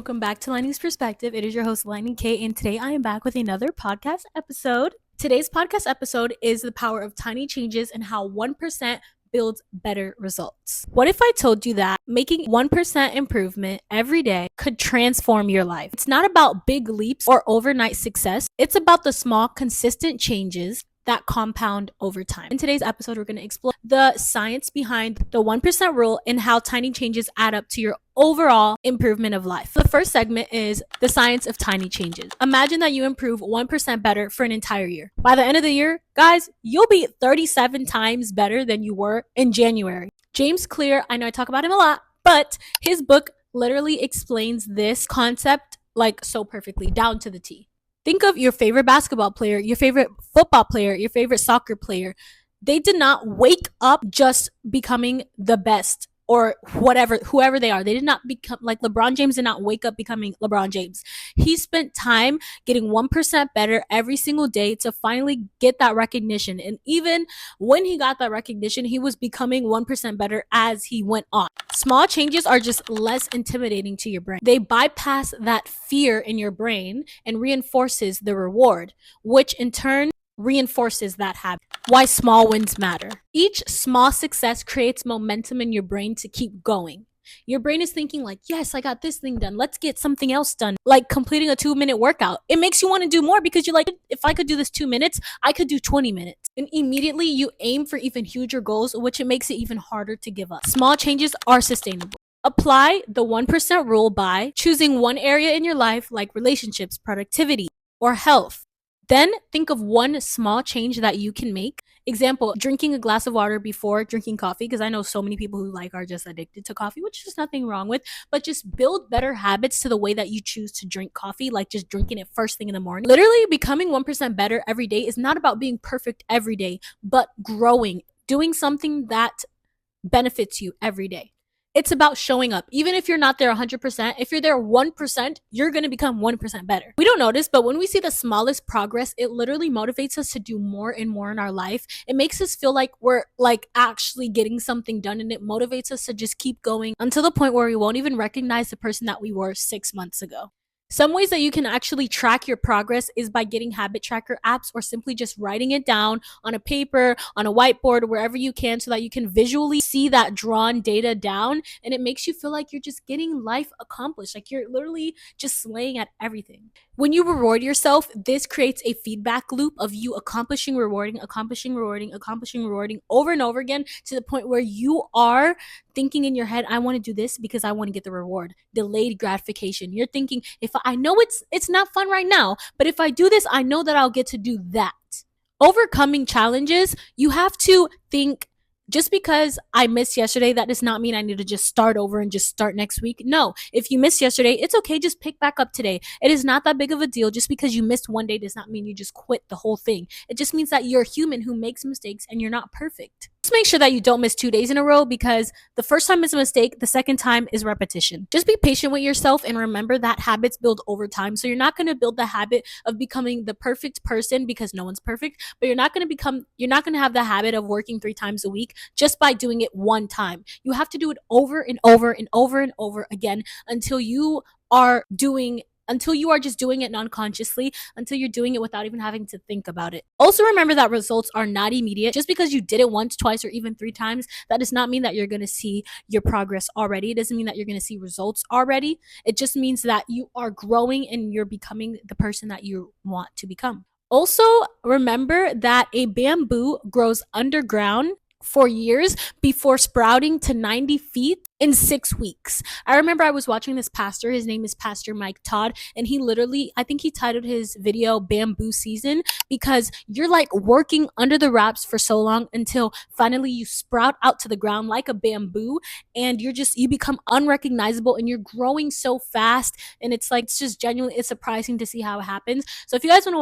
Welcome back to Lightning's Perspective. It is your host, Lightning K, and today I am back with another podcast episode. Today's podcast episode is the power of tiny changes and how 1% builds better results. What if I told you that making 1% improvement every day could transform your life? It's not about big leaps or overnight success. It's about the small, consistent changes that compound over time. In today's episode, we're going to explore the science behind the 1% rule and how tiny changes add up to your overall improvement of life. The first segment is the science of tiny changes. Imagine that you improve 1% better for an entire year. By the end of the year, guys, you'll be 37 times better than you were in January. James Clear, I know I talk about him a lot, but his book literally explains this concept like so perfectly, down to the T. Think of your favorite basketball player, your favorite football player, your favorite soccer player. They did not wake up just becoming the best or whoever they are. They did not become like LeBron James did not wake up becoming LeBron James. He spent time getting 1% better every single day to finally get that recognition. And even when he got that recognition, he was becoming 1% better as he went on. Small changes are just less intimidating to your brain. They bypass that fear in your brain and reinforces the reward, which in turn reinforces that habit. Why small wins matter. Each small success creates momentum in your brain to keep going. Your brain is thinking like, yes, I got this thing done. Let's get something else done. Like completing a 2-minute workout. It makes you want to do more because you're like, if I could do this 2 minutes, I could do 20 minutes. And immediately you aim for even huger goals, which it makes it even harder to give up. Small changes are sustainable. Apply the 1% rule by choosing one area in your life like relationships, productivity, or health. Then think of one small change that you can make. Example, drinking a glass of water before drinking coffee, because I know so many people who are just addicted to coffee, which is nothing wrong with, but just build better habits to the way that you choose to drink coffee, like just drinking it first thing in the morning. Literally becoming 1% better every day is not about being perfect every day, but growing, doing something that benefits you every day. It's about showing up. Even if you're not there 100%, if you're there 1%, you're going to become 1% better. We don't notice, but when we see the smallest progress, it literally motivates us to do more and more in our life. It makes us feel like we're like actually getting something done, and it motivates us to just keep going until the point where we won't even recognize the person that we were 6 months ago. Some ways that you can actually track your progress is by getting habit tracker apps or simply just writing it down on a paper, on a whiteboard, wherever you can, so that you can visually see that drawn data down, and it makes you feel like you're just getting life accomplished, like you're literally just slaying at everything. When you reward yourself, this creates a feedback loop of you accomplishing, rewarding over and over again, to the point where you are thinking in your head, I want to do this because I want to get the reward. Delayed gratification. You're thinking, if I know it's not fun right now, but if I do this, I know that I'll get to do that. Overcoming challenges, you have to think, just because I missed yesterday, that does not mean I need to just start over and just start next week. No, if you missed yesterday, it's okay. Just pick back up today. It is not that big of a deal. Just because you missed one day does not mean you just quit the whole thing. It just means that you're a human who makes mistakes and you're not perfect. Just make sure that you don't miss 2 days in a row, because the first time is a mistake. The second time is repetition. Just be patient with yourself and remember that habits build over time. So you're not going to build the habit of becoming the perfect person, because no one's perfect, but you're not going to have the habit of working 3 times a week just by doing it one time. You have to do it over and over and over and over again until you are just doing it non-consciously, until you're doing it without even having to think about it. Also remember that results are not immediate. Just because you did it once, twice, or even 3 times, that does not mean that you're going to see your progress already. It doesn't mean that you're going to see results already. It just means that you are growing and you're becoming the person that you want to become. Also remember that a bamboo grows underground for years before sprouting to 90 feet in 6 weeks. I remember I was watching this pastor. His name is Pastor Mike Todd, and I think he titled his video Bamboo Season, because you're like working under the wraps for so long until finally you sprout out to the ground like a bamboo, and you become unrecognizable, and you're growing so fast, and it's just genuinely, it's surprising to see how it happens. So if you guys want to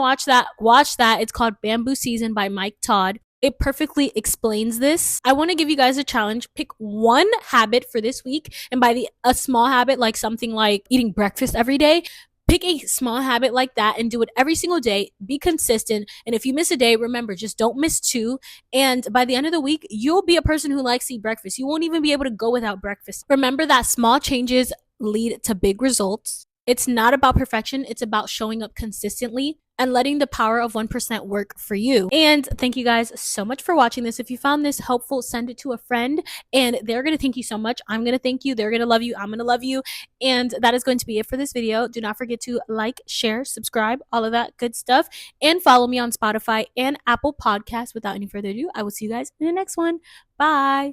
watch that. It's called Bamboo Season by Mike Todd. It perfectly explains this. I want to give you guys a challenge. Pick one habit for this week, and a small habit, like something like eating breakfast every day. Pick a small habit like that and do it every single day. Be consistent. And if you miss a day, remember, just don't miss 2. And by the end of the week, you'll be a person who likes to eat breakfast. You won't even be able to go without breakfast. Remember that small changes lead to big results. It's not about perfection, it's about showing up consistently and letting the power of 1% work for you. And thank you guys so much for watching this. If you found this helpful, send it to a friend and they're going to thank you so much. I'm going to thank you. They're going to love you. I'm going to love you. And that is going to be it for this video. Do not forget to like, share, subscribe, all of that good stuff, and follow me on Spotify and Apple Podcasts. Without any further ado, I will see you guys in the next one. Bye.